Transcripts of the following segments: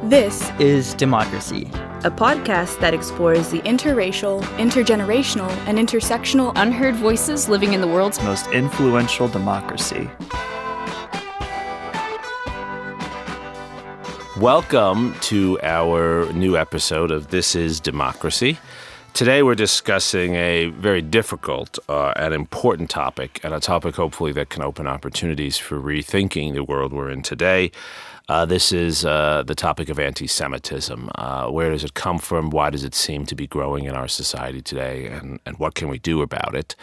This is Democracy, a podcast that explores the interracial, intergenerational, and intersectional unheard voices living in the world's most influential democracy. Welcome to our new episode of This is Democracy. Today we're discussing a very difficult and important topic, and a topic hopefully that can open opportunities for rethinking the world we're in today. This is the topic of anti-Semitism. Where does it come from? Why does it seem to be growing in our society today? And what can we do about it?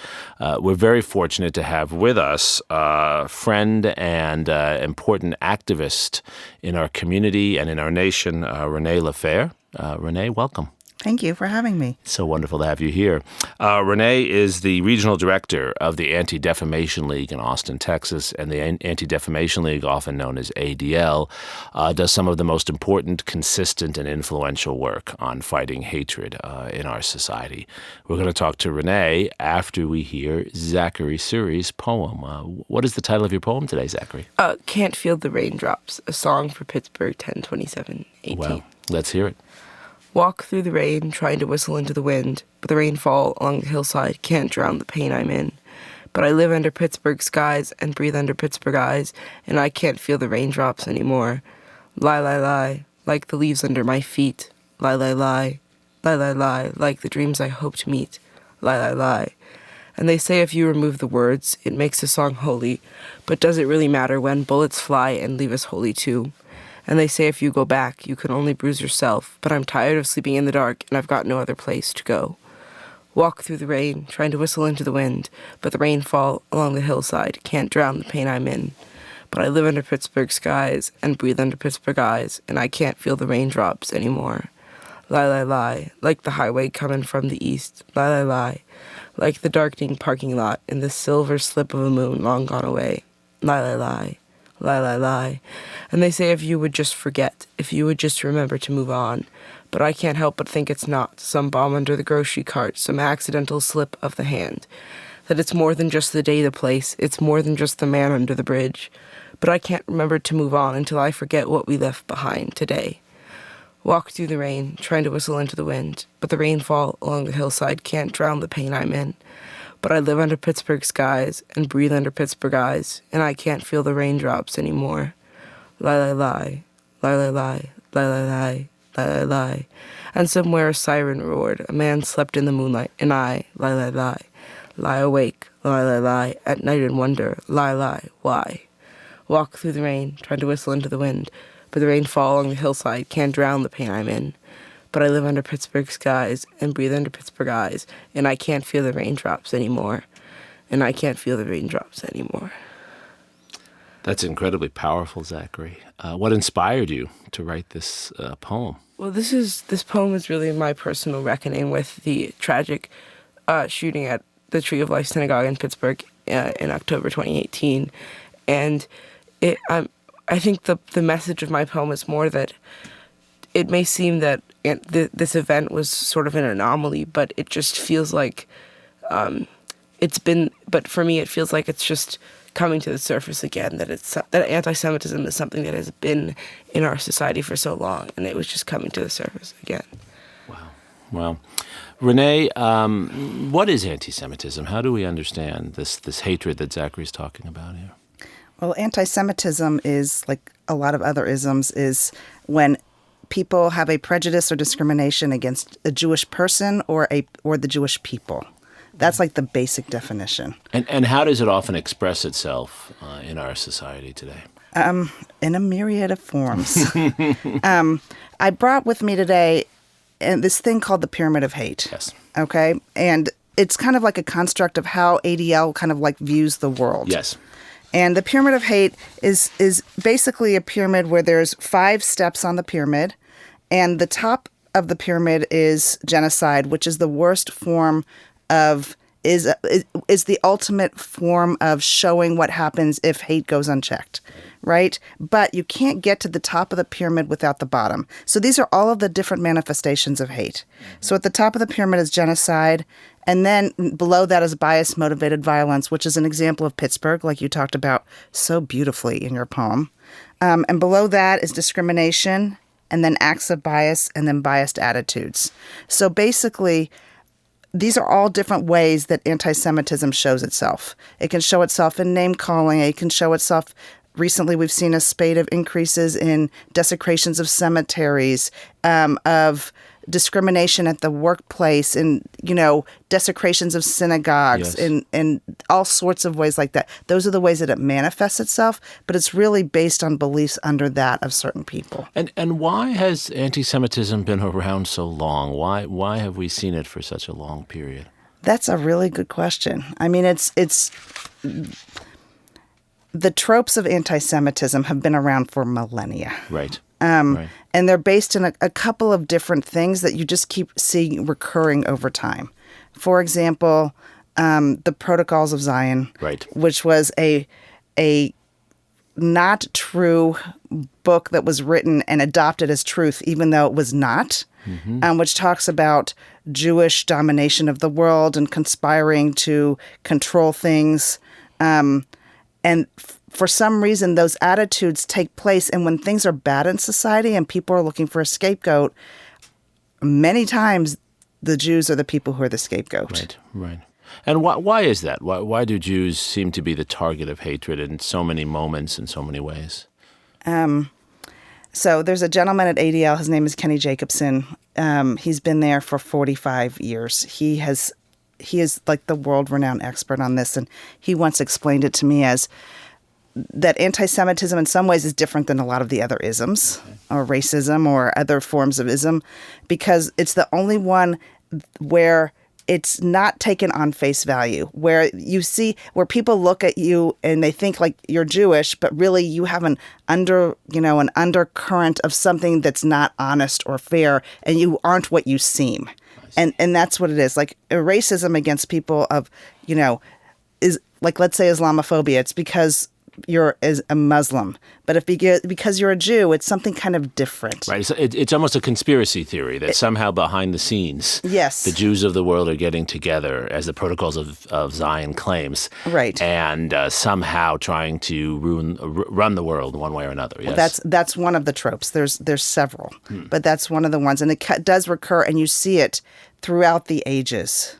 We're very fortunate to have with us a friend and important activist in our community and in our nation, Renee Lafair. Renee, welcome. Thank you for having me. It's so wonderful to have you here. Renee is the regional director of the Anti-Defamation League in Austin, Texas, and the Anti-Defamation League, often known as ADL, does some of the most important, consistent, and influential work on fighting hatred in our society. We're going to talk to Renee after we hear Zachary Suri's poem. What is the title of your poem today, Zachary? Can't Feel the Raindrops, a song for Pittsburgh, 10/27/18. Well, let's hear it. Walk through the rain, trying to whistle into the wind, but the rainfall along the hillside can't drown the pain I'm in. But I live under Pittsburgh skies and breathe under Pittsburgh eyes, and I can't feel the raindrops anymore. Lie, lie, lie, like the leaves under my feet. Lie, lie, lie, lie, lie, lie, like the dreams I hope to meet. Lie, lie, lie. And they say if you remove the words, it makes the song holy, but does it really matter when bullets fly and leave us holy too? And they say if you go back, you can only bruise yourself, but I'm tired of sleeping in the dark and I've got no other place to go. Walk through the rain, trying to whistle into the wind, but the rainfall along the hillside can't drown the pain I'm in. But I live under Pittsburgh skies and breathe under Pittsburgh eyes, and I can't feel the raindrops anymore. Lie, lie, lie, like the highway coming from the east. Lie, lie, lie, like the darkening parking lot in the silver slip of a moon long gone away. Lie, lie, lie. Lie, lie, lie. And they say if you would just forget, if you would just remember to move on. But I can't help but think it's not some bomb under the grocery cart, some accidental slip of the hand. That it's more than just the day, the place, it's more than just the man under the bridge. But I can't remember to move on until I forget what we left behind today. Walk through the rain, trying to whistle into the wind, but the rainfall along the hillside can't drown the pain I'm in. But I live under Pittsburgh skies and breathe under Pittsburgh eyes, and I can't feel the raindrops anymore. Lie, lie, lie, lie, lie, lie, lie, lie, lie, lie, lie, lie. And somewhere a siren roared, a man slept in the moonlight, and I, lie, lie, lie, lie awake, lie, lie, lie, at night and wonder, lie, lie, why? Walk through the rain, trying to whistle into the wind, but the rainfall along the hillside can't drown the pain I'm in. But I live under Pittsburgh skies and breathe under Pittsburgh eyes, and I can't feel the raindrops anymore. And I can't feel the raindrops anymore. That's incredibly powerful, Zachary. What inspired you to write this poem? Well, this poem is really my personal reckoning with the tragic shooting at the Tree of Life Synagogue in Pittsburgh in October 2018. And I think the message of my poem is more that it may seem that this event was sort of an anomaly, but it just feels like but for me it feels like it's just coming to the surface again, that anti-Semitism is something that has been in our society for so long, and it was just coming to the surface again. Wow. Well, Renee, what is anti-Semitism? How do we understand this hatred that Zachary's talking about here? Well, anti-Semitism is, like a lot of other isms, is when people have a prejudice or discrimination against a Jewish person or the Jewish people. That's like the basic definition. And how does it often express itself in our society today? In a myriad of forms. I brought with me today this thing called the Pyramid of Hate. Yes. Okay? And it's kind of like a construct of how ADL kind of like views the world. Yes. And the Pyramid of Hate is basically a pyramid where there's 5 steps on the pyramid, and the top of the pyramid is genocide, which is the worst form of is the ultimate form of showing what happens if hate goes unchecked, right? But you can't get to the top of the pyramid without the bottom. So these are all of the different manifestations of hate. So at the top of the pyramid is genocide, and then below that is bias-motivated violence, which is an example of Pittsburgh, like you talked about so beautifully in your poem. And below that is discrimination and then acts of bias, and then biased attitudes. So basically, these are all different ways that anti-Semitism shows itself. It can show itself in name-calling. It can show itself. Recently, we've seen a spate of increases in desecrations of cemeteries, of discrimination at the workplace, and desecrations of synagogues, and all sorts of ways like that. Those are the ways that it manifests itself, but it's really based on beliefs under that of certain people. And why has anti-Semitism been around so long? Why have we seen it for such a long period? That's a really good question. I mean, it's the tropes of anti-Semitism have been around for millennia. Right. And they're based in a couple of different things that you just keep seeing recurring over time. For example, the Protocols of Zion, which was a not true book that was written and adopted as truth, even though it was not, which talks about Jewish domination of the world and conspiring to control things. And for some reason, those attitudes take place. And when things are bad in society and people are looking for a scapegoat, many times the Jews are the people who are the scapegoat. Right. And why is that? Why do Jews seem to be the target of hatred in so many moments, in so many ways? So there's a gentleman at ADL. His name is Kenny Jacobson. He's been there for 45 years. He is like the world-renowned expert on this, and he once explained it to me as that anti-Semitism in some ways is different than a lot of the other isms or racism or other forms of ism, because it's the only one where it's not taken on face value, where you see, where people look at you and they think like you're Jewish, but really you have an undercurrent of something that's not honest or fair, and you aren't what you seem. And that's what it is. Like racism against people of, is like, let's say Islamophobia. It's because you're a Muslim. But because you're a Jew, it's something kind of different. Right. It's almost a conspiracy theory that somehow behind the scenes, the Jews of the world are getting together, as the Protocols of Zion claims, right, and somehow trying to run the world one way or another. Yes, well, that's one of the tropes. There's several, but that's one of the ones, and it does recur, and you see it throughout the ages.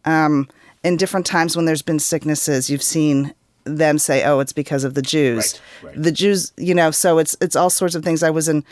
In different times when there's been sicknesses, you've seen them say, "Oh, it's because of the Jews." Right. The Jews, so it's all sorts of things. I was in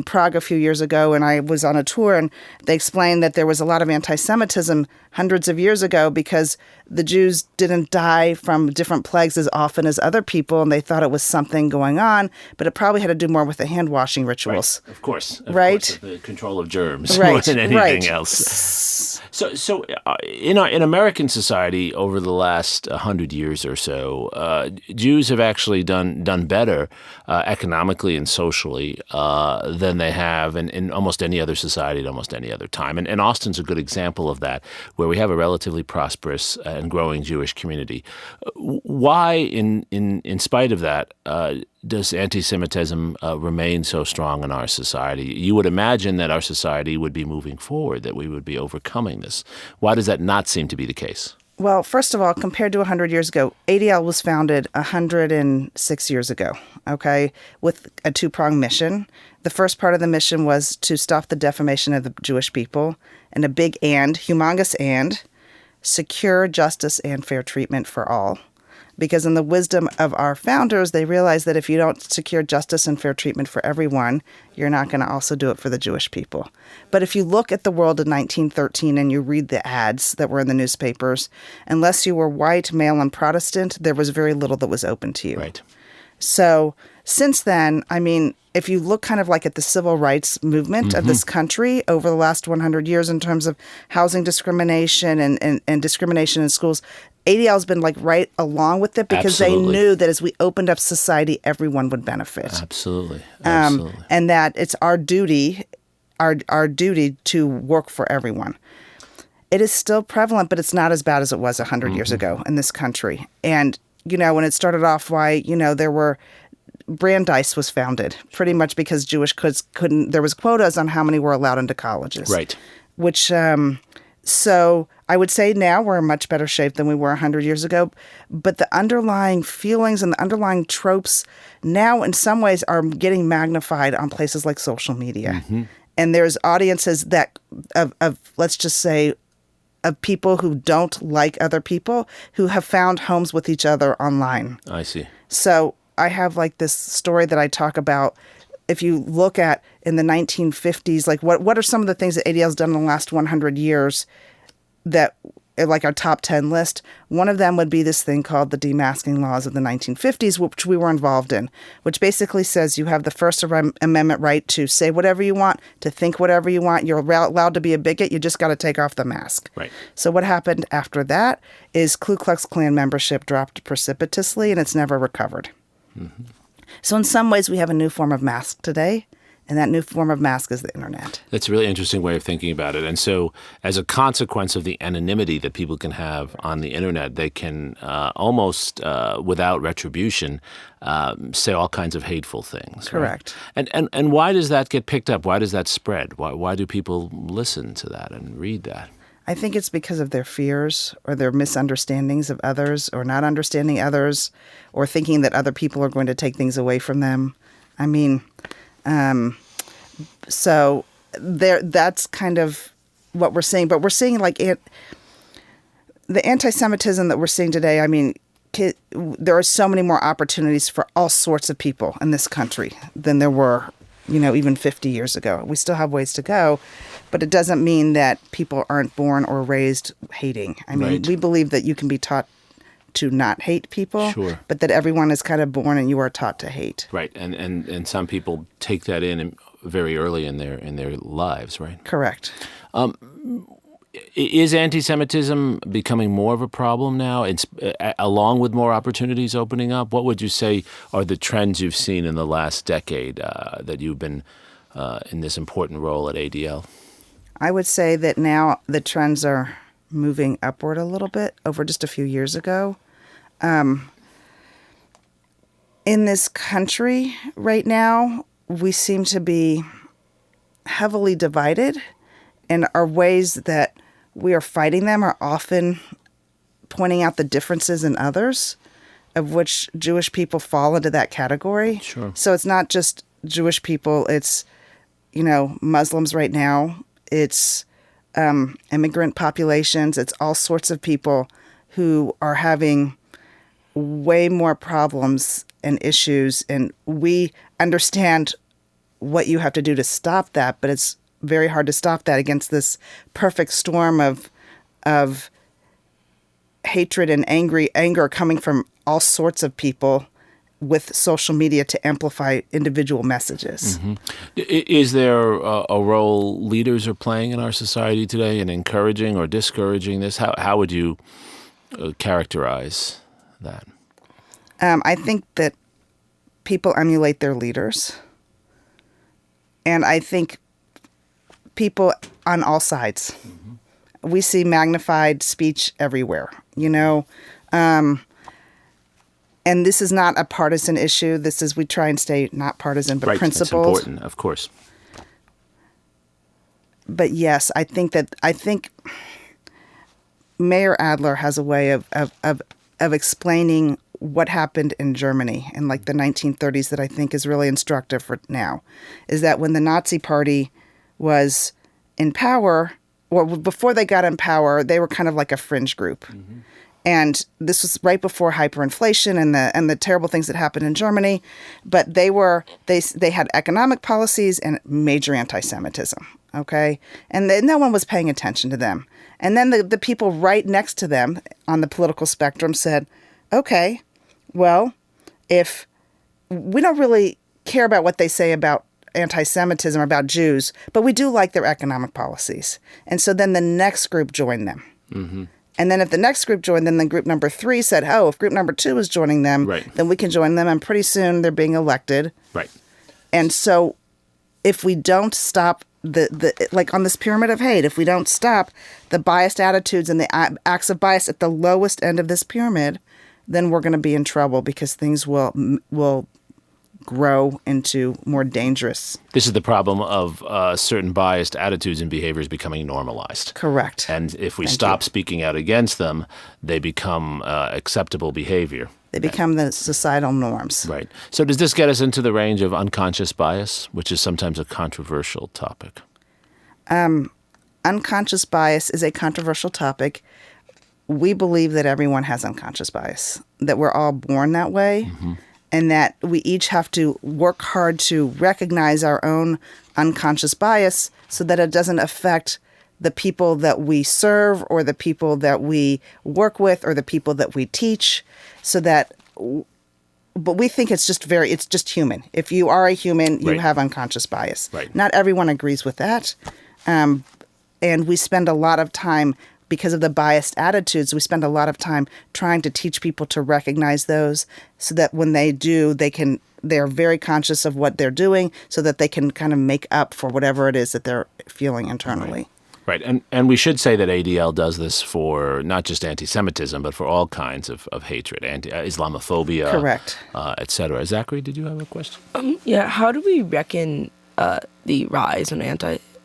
Prague a few years ago, and I was on a tour, and they explained that there was a lot of anti-Semitism hundreds of years ago because the Jews didn't die from different plagues as often as other people, and they thought it was something going on, but it probably had to do more with the hand-washing rituals. Right. Of course, the control of germs more than anything else. So in American society, over the last 100 years or so, Jews have actually done better economically and socially than they have in almost any other society at almost any other time. And Austin's a good example of that, where we have a relatively prosperous and growing Jewish community. Why, in spite of that, does anti-Semitism remain so strong in our society? You would imagine that our society would be moving forward, that we would be overcoming this. Why does that not seem to be the case? Well, first of all, compared to 100 years ago, ADL was founded 106 years ago, with a two-pronged mission. The first part of the mission was to stop the defamation of the Jewish people, and a big humongous secure justice and fair treatment for all. Because in the wisdom of our founders, they realized that if you don't secure justice and fair treatment for everyone, you're not going to also do it for the Jewish people. But if you look at the world in 1913 and you read the ads that were in the newspapers, unless you were white, male, and Protestant, there was very little that was open to you. Right. So since then, if you look kind of like at the civil rights movement of this country over the last 100 years in terms of housing discrimination and discrimination in schools, ADL's been like right along with it because they knew that as we opened up society, everyone would benefit. Absolutely. And that it's our duty to work for everyone. It is still prevalent, but it's not as bad as it was 100 years ago in this country. And, when it started off, there were Brandeis was founded pretty much because Jewish kids couldn't, there was quotas on how many were allowed into colleges. Right. Which, so I would say now we're in much better shape than we were 100 years ago. But the underlying feelings and the underlying tropes now in some ways are getting magnified on places like social media. And there's audiences that of let's just say, of people who don't like other people who have found homes with each other online. I see. So I have like this story that I talk about. If you look at in the 1950s, like what are some of the things that ADL's done in the last 100 years that like our top 10 list? One of them would be this thing called the demasking laws of the 1950s, which we were involved in, which basically says you have the First Amendment right to say whatever you want, to think whatever you want. You're allowed to be a bigot. You just got to take off the mask. Right. So what happened after that is Ku Klux Klan membership dropped precipitously, and it's never recovered. So in some ways, we have a new form of mask today. And that new form of mask is the internet. That's a really interesting way of thinking about it. And so as a consequence of the anonymity that people can have on the internet, they can almost without retribution say all kinds of hateful things. Correct. Right? And why does that get picked up? Why does that spread? Why do people listen to that and read that? I think it's because of their fears or their misunderstandings of others or not understanding others or thinking that other people are going to take things away from them. I mean... so that's kind of what we're seeing. But we're seeing like the anti-Semitism that we're seeing today. I mean, there are so many more opportunities for all sorts of people in this country than there were, even 50 years ago. We still have ways to go, but it doesn't mean that people aren't born or raised hating. I mean, Right. We believe that you can be taught to not hate people, Sure. but that everyone is kind of born and you are taught to hate. Right. And some people take that in very early in their lives, right? Correct. Is anti-Semitism becoming more of a problem now, along with more opportunities opening up? What would you say are the trends you've seen in the last decade that you've been in this important role at ADL? I would say that now the trends are moving upward a little bit over just a few years ago. In this country right now, we seem to be heavily divided, and our ways that we are fighting them are often pointing out the differences in others, of which Jewish people fall into that category. Sure. So it's not just Jewish people, it's, Muslims right now, it's immigrant populations, it's all sorts of people who are having way more problems and issues, and we understand what you have to do to stop that, but it's very hard to stop that against this perfect storm of hatred and anger coming from all sorts of people with social media to amplify individual messages. Mm-hmm. Is there a role leaders are playing in our society today in encouraging or discouraging this? How would you characterize that? I think that people emulate their leaders. And I think people on all sides. Mm-hmm. We see magnified speech everywhere, and this is not a partisan issue. We try and stay not partisan, but right. principled. That's important, of course. But yes, I think Mayor Adler has a way of explaining what happened in Germany in like the 1930s that I think is really instructive for now, is that when the Nazi Party was in power, or before they got in power, they were kind of like a fringe group. Mm-hmm. And this was right before hyperinflation and the terrible things that happened in Germany. But they had economic policies and major anti-Semitism, okay? And no one was paying attention to them. And then the people right next to them on the political spectrum said, okay, well, if we don't really care about what they say about anti-Semitism or about Jews, but we do like their economic policies. And so then the next group joined them. Mm-hmm. And then if the next group joined them, then group number 3 said, oh, if group number 2 is joining them, right, then we can join them. And pretty soon they're being elected. Right. And so if we don't stop like on this pyramid of hate, if we don't stop the biased attitudes and the acts of bias at the lowest end of this pyramid, then we're going to be in trouble because things will grow into more dangerous. This is the problem of certain biased attitudes and behaviors becoming normalized. Correct. And if we stop speaking out against them, they become acceptable behavior. They become the societal norms. Right. So does this get us into the range of unconscious bias, which is sometimes a controversial topic? Unconscious bias is a controversial topic. We believe that everyone has unconscious bias, that we're all born that way, and that we each have to work hard to recognize our own unconscious bias so that it doesn't affect the people that we serve or the people that we work with or the people that we teach, but we think it's just human. If you are a human, you have unconscious bias. Right. Not everyone agrees with that. And we spend a lot of time, because of the biased attitudes, we spend a lot of time trying to teach people to recognize those so that when they do, they're very conscious of what they're doing so that they can kind of make up for whatever it is that they're feeling internally. Right. And we should say that ADL does this for not just anti-Semitism, but for all kinds of hatred, Islamophobia, Correct. Et cetera. Zachary, did you have a question? Yeah, how do we reckon the rise in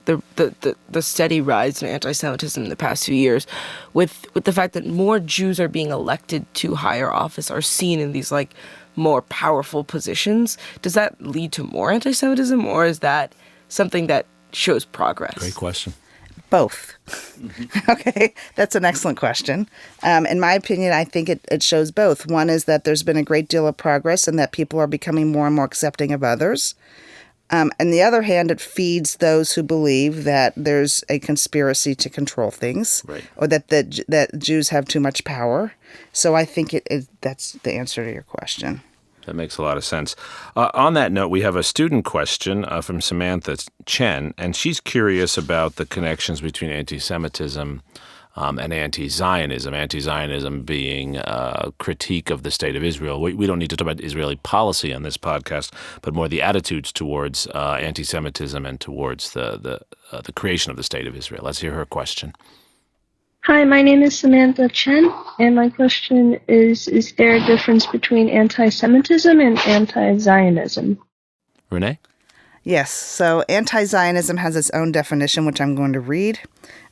the steady rise in anti-Semitism in the past few years with the fact that more Jews are being elected to higher office, are seen in these like more powerful positions? Does that lead to more anti-Semitism, or is that something that shows progress? Great question. Both. Okay, that's an excellent question. In my opinion, I think it shows both. One is that there's been a great deal of progress and that people are becoming more and more accepting of others. On the other hand, it feeds those who believe that there's a conspiracy to control things, or that Jews have too much power. So I think that's the answer to your question. That makes a lot of sense. On that note, we have a student question from Samantha Chen, and she's curious about the connections between anti-Semitism and anti-Zionism. Anti-Zionism being a critique of the state of Israel. We don't need to talk about Israeli policy on this podcast, but more the attitudes towards anti-Semitism and towards the creation of the state of Israel. Let's hear her question. Hi, my name is Samantha Chen, and my question is there a difference between anti-Semitism and anti-Zionism? Renee? Yes, so anti-Zionism has its own definition, which I'm going to read.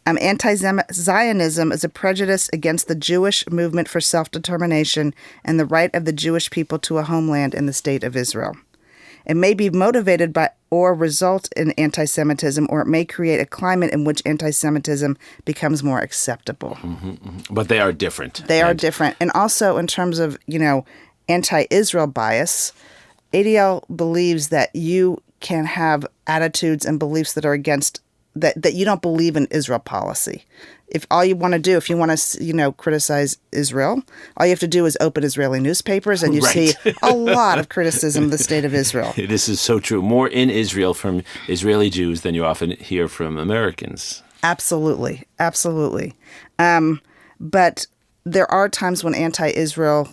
Anti-Zionism is a prejudice against the Jewish movement for self-determination and the right of the Jewish people to a homeland in the state of Israel. It may be motivated by or result in anti-Semitism, or it may create a climate in which anti-Semitism becomes more acceptable. But they are different. They are different. And also in terms of, anti-Israel bias, ADL believes that you can have attitudes and beliefs that are against, that you don't believe in Israel policy. If all you want to do, if you want to, criticize Israel, all you have to do is open Israeli newspapers and you see a lot of criticism of the state of Israel. This is so true. More in Israel from Israeli Jews than you often hear from Americans. Absolutely. Absolutely. But there are times when anti-Israel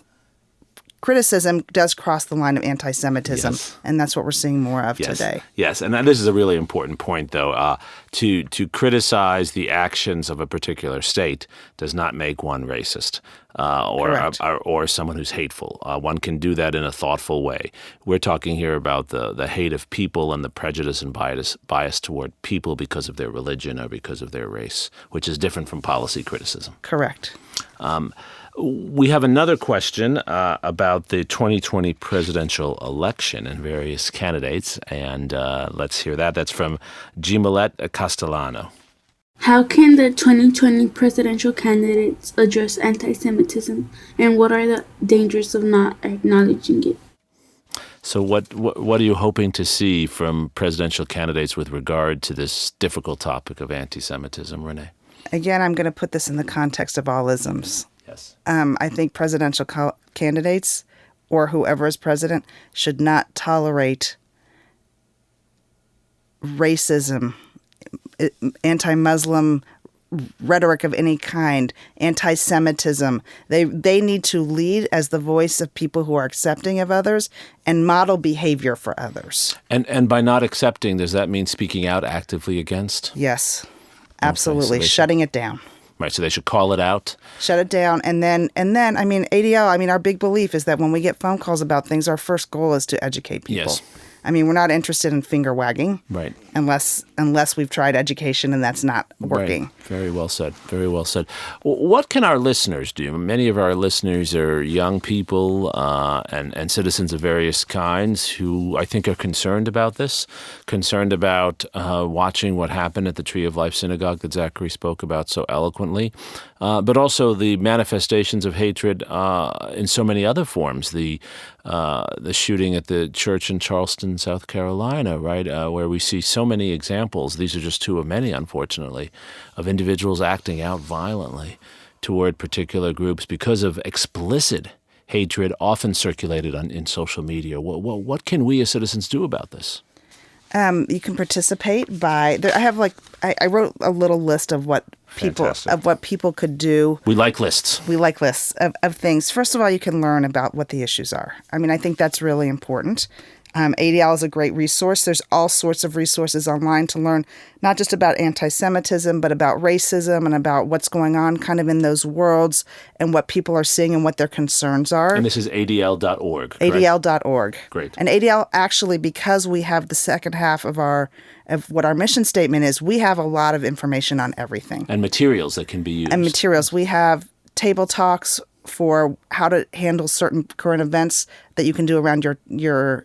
criticism does cross the line of anti-Semitism, and that's what we're seeing more of today. Yes, and this is a really important point, though. To criticize the actions of a particular state does not make one racist or someone who's hateful. One can do that in a thoughtful way. We're talking here about the hate of people and the prejudice and bias toward people because of their religion or because of their race, which is different from policy criticism. Correct. We have another question about the 2020 presidential election and various candidates, and let's hear that. That's from Gimelette Castellano. How can the 2020 presidential candidates address anti-Semitism, and what are the dangers of not acknowledging it? So what are you hoping to see from presidential candidates with regard to this difficult topic of anti-Semitism, Renee? Again, I'm going to put this in the context of all isms. Yes. I think presidential candidates or whoever is president should not tolerate racism, anti-Muslim rhetoric of any kind, anti-Semitism. They need to lead as the voice of people who are accepting of others and model behavior for others. And by not accepting, does that mean speaking out actively against? Yes, absolutely. Okay, so shutting it down. Right, so they should call it out. Shut it down. And then, I mean, ADL, I mean, our big belief is that when we get phone calls about things, our first goal is to educate people. Yes. I mean, we're not interested in finger wagging. Right. Unless we've tried education and that's not working. Right. Very well said. Very well said. What can our listeners do? Many of our listeners are young people and citizens of various kinds who I think are concerned about this, concerned about watching what happened at the Tree of Life Synagogue that Zachary spoke about so eloquently, but also the manifestations of hatred in so many other forms. The shooting at the church in Charleston, South Carolina, right, where we see so many examples. These are just two of many, unfortunately, of individuals acting out violently toward particular groups because of explicit hatred, often circulated in social media. What can we as citizens do about this? You can participate by. I wrote a little list of what people could do. We like lists. We like lists of things. First of all, you can learn about what the issues are. I mean, I think that's really important. ADL is a great resource. There's all sorts of resources online to learn, not just about anti-Semitism, but about racism and about what's going on kind of in those worlds and what people are seeing and what their concerns are. And this is adl.org, correct? adl.org. Great. And ADL actually, because we have the second half of what our mission statement is, we have a lot of information on everything. And materials that can be used. We have table talks for how to handle certain current events that you can do around your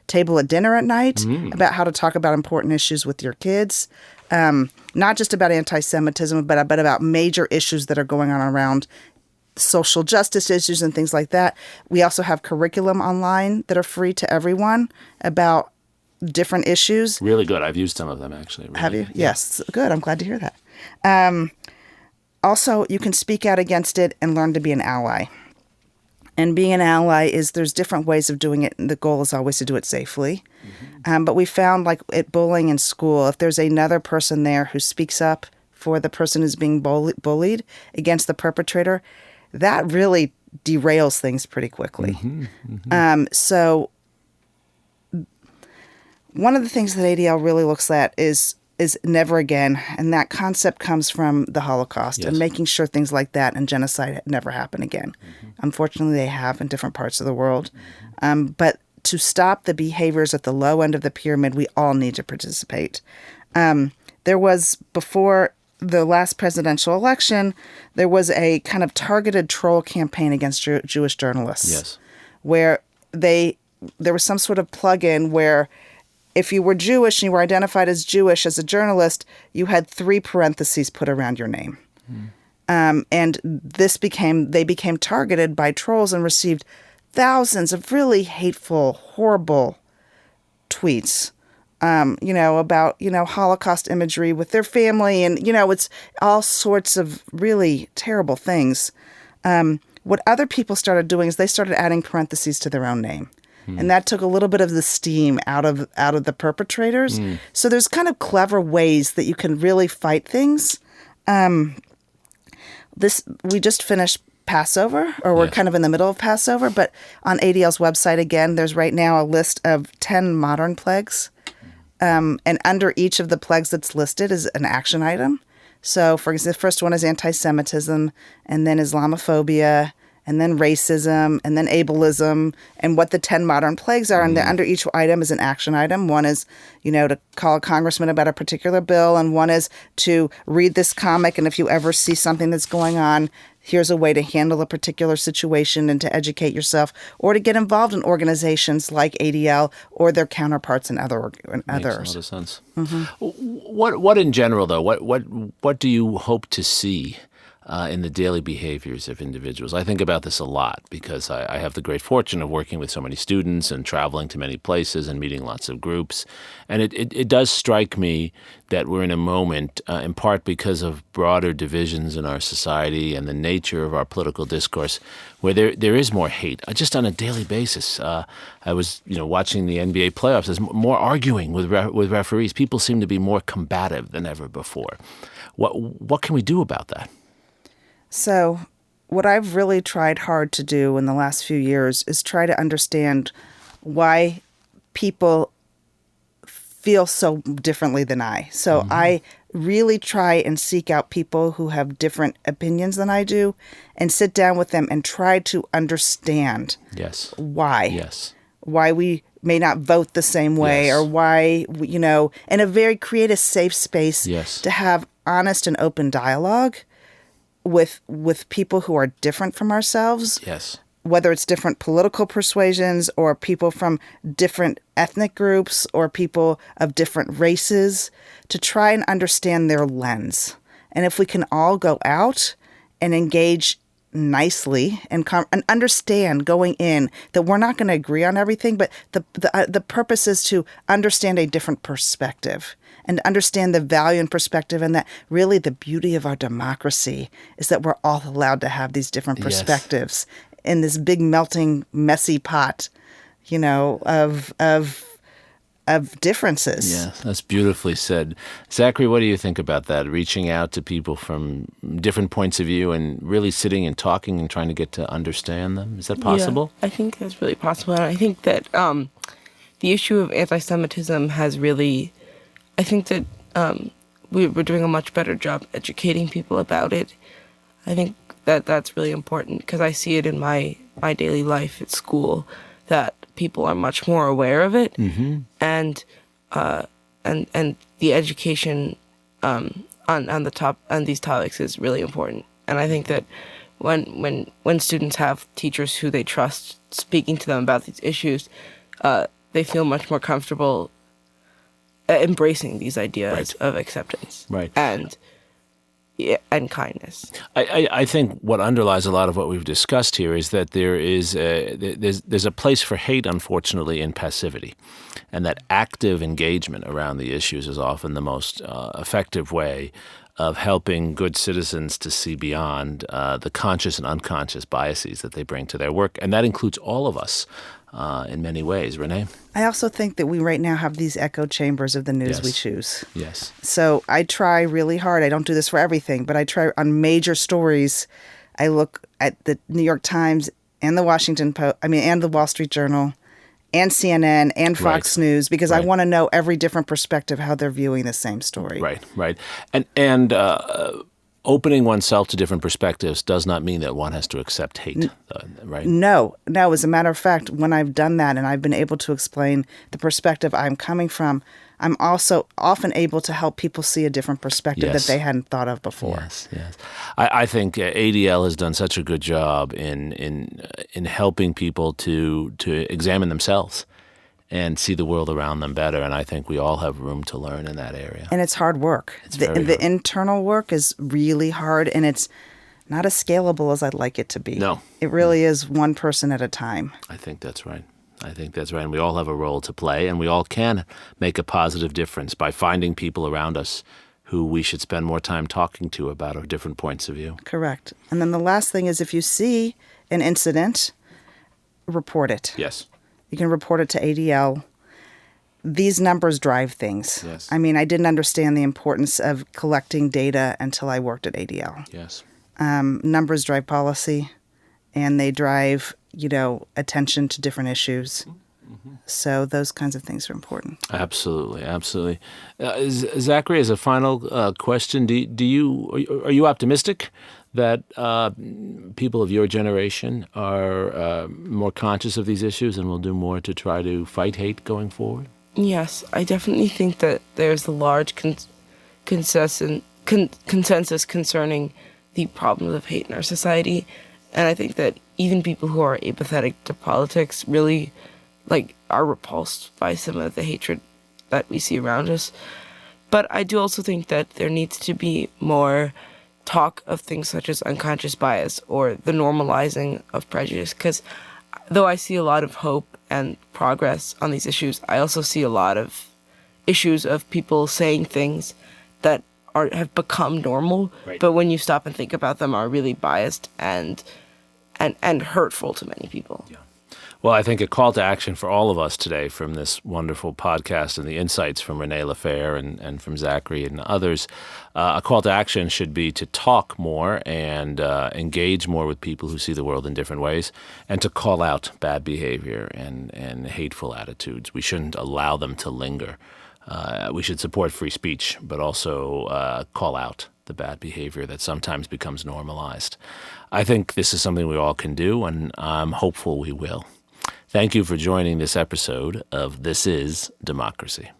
table at dinner at night, about how to talk about important issues with your kids, not just about anti-Semitism, but about major issues that are going on around social justice issues and things like that. We also have curriculum online that are free to everyone about different issues. Really good. I've used some of them, actually. Really. Have you? Yeah. Yes. Good. I'm glad to hear that. Also, you can speak out against it and learn to be an ally. And being an ally there's different ways of doing it. And the goal is always to do it safely. But we found, like at bullying in school, if there's another person there who speaks up for the person who's being bullied against the perpetrator, that really derails things pretty quickly. So one of the things that ADL really looks at is never again, and that concept comes from the Holocaust and making sure things like that and genocide never happen again. Unfortunately, they have in different parts of the world. But to stop the behaviors at the low end of the pyramid, we all need to participate. There was, before the last presidential election, there was a kind of targeted troll campaign against Jewish journalists, where there was some sort of plug-in where if you were Jewish and you were identified as Jewish as a journalist, you had 3 parentheses put around your name. And they became targeted by trolls and received thousands of really hateful, horrible tweets, about, Holocaust imagery with their family. And, it's all sorts of really terrible things. What other people started doing is they started adding parentheses to their own name. And that took a little bit of the steam out of the perpetrators. So there's kind of clever ways that you can really fight things. We just finished Passover, or we're kind of in the middle of Passover, but on ADL's website, again, there's right now a list of 10 modern plagues. And under each of the plagues that's listed is an action item. So, for example, the first one is anti-Semitism, and then Islamophobia, and then racism, and then ableism, and what the 10 modern plagues are. And under each item is an action item. One is, to call a congressman about a particular bill, and one is to read this comic, and if you ever see something that's going on, here's a way to handle a particular situation and to educate yourself, or to get involved in organizations like ADL or their counterparts in others. Makes a lot of sense. What in general, though, what do you hope to see in the daily behaviors of individuals? I think about this a lot because I have the great fortune of working with so many students and traveling to many places and meeting lots of groups. And it does strike me that we're in a moment, in part because of broader divisions in our society and the nature of our political discourse, where there is more hate, just on a daily basis. I was watching the NBA playoffs. There's more arguing with referees. People seem to be more combative than ever before. What can we do about that? So what I've really tried hard to do in the last few years is try to understand why people feel so differently than I. So I really try and seek out people who have different opinions than I do and sit down with them and try to understand Yes. why. Yes. Why we may not vote the same way, Yes. or why, in a very creative, safe space Yes. to have honest and open dialogue with people who are different from ourselves, Yes. whether it's different political persuasions or people from different ethnic groups or people of different races, to try and understand their lens. And if we can all go out and engage nicely and understand going in that we're not going to agree on everything, but the purpose is to understand a different perspective and understand the value and perspective, and that really the beauty of our democracy is that we're all allowed to have these different perspectives in this big melting messy pot, of differences. Yeah, that's beautifully said. Zachary, what do you think about that? Reaching out to people from different points of view and really sitting and talking and trying to get to understand them. Is that possible? Yeah, I think that's really possible. And I think that the issue of anti-Semitism has really, I think that we're doing a much better job educating people about it. I think that that's really important because I see it in my daily life at school that people are much more aware of it, and the education on these topics is really important. And I think that when students have teachers who they trust speaking to them about these issues, they feel much more comfortable embracing these ideas of acceptance and kindness. I think what underlies a lot of what we've discussed here is that there's a place for hate, unfortunately, in passivity, and that active engagement around the issues is often the most effective way of helping good citizens to see beyond the conscious and unconscious biases that they bring to their work, and that includes all of us in many ways. Renee? I also think that we right now have these echo chambers of the news we choose. Yes. So I try really hard. I don't do this for everything, but I try on major stories. I look at the New York Times and the Washington Post, and the Wall Street Journal and CNN and Fox News, because I want to know every different perspective, how they're viewing the same story. Right. And opening oneself to different perspectives does not mean that one has to accept hate, right? No. As a matter of fact, when I've done that and I've been able to explain the perspective I'm coming from, I'm also often able to help people see a different perspective that they hadn't thought of before. Yes. I think ADL has done such a good job in helping people to examine themselves and see the world around them better. And I think we all have room to learn in that area. And it's hard work. The internal work is really hard, and it's not as scalable as I'd like it to be. No. It really is one person at a time. I think that's right. And we all have a role to play, and we all can make a positive difference by finding people around us who we should spend more time talking to about our different points of view. Correct. And then the last thing is, if you see an incident, report it. Yes. You can report it to ADL. These numbers drive things. Yes. I didn't understand the importance of collecting data until I worked at ADL. Yes. Numbers drive policy, and they drive, attention to different issues. Mm-hmm. So those kinds of things are important. Absolutely. Zachary, as a final question, are you optimistic that people of your generation are more conscious of these issues and will do more to try to fight hate going forward? Yes, I definitely think that there's a large consensus concerning the problems of hate in our society. And I think that even people who are apathetic to politics really are repulsed by some of the hatred that we see around us. But I do also think that there needs to be more talk of things such as unconscious bias or the normalizing of prejudice, because though I see a lot of hope and progress on these issues, I also see a lot of issues of people saying things that have become normal, but when you stop and think about them are really biased and hurtful to many people. Yeah. Well, I think a call to action for all of us today from this wonderful podcast and the insights from Renee Lafair and from Zachary and others, a call to action should be to talk more and engage more with people who see the world in different ways, and to call out bad behavior and hateful attitudes. We shouldn't allow them to linger. We should support free speech, but also call out the bad behavior that sometimes becomes normalized. I think this is something we all can do, and I'm hopeful we will. Thank you for joining this episode of This Is Democracy.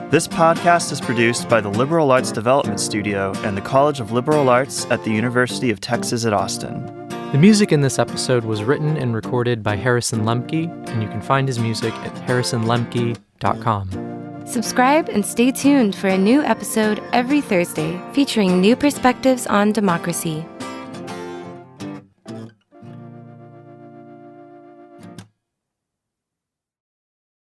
This podcast is produced by the Liberal Arts Development Studio and the College of Liberal Arts at the University of Texas at Austin. The music in this episode was written and recorded by Harrison Lemke, and you can find his music at harrisonlemke.com. Subscribe and stay tuned for a new episode every Thursday featuring new perspectives on democracy.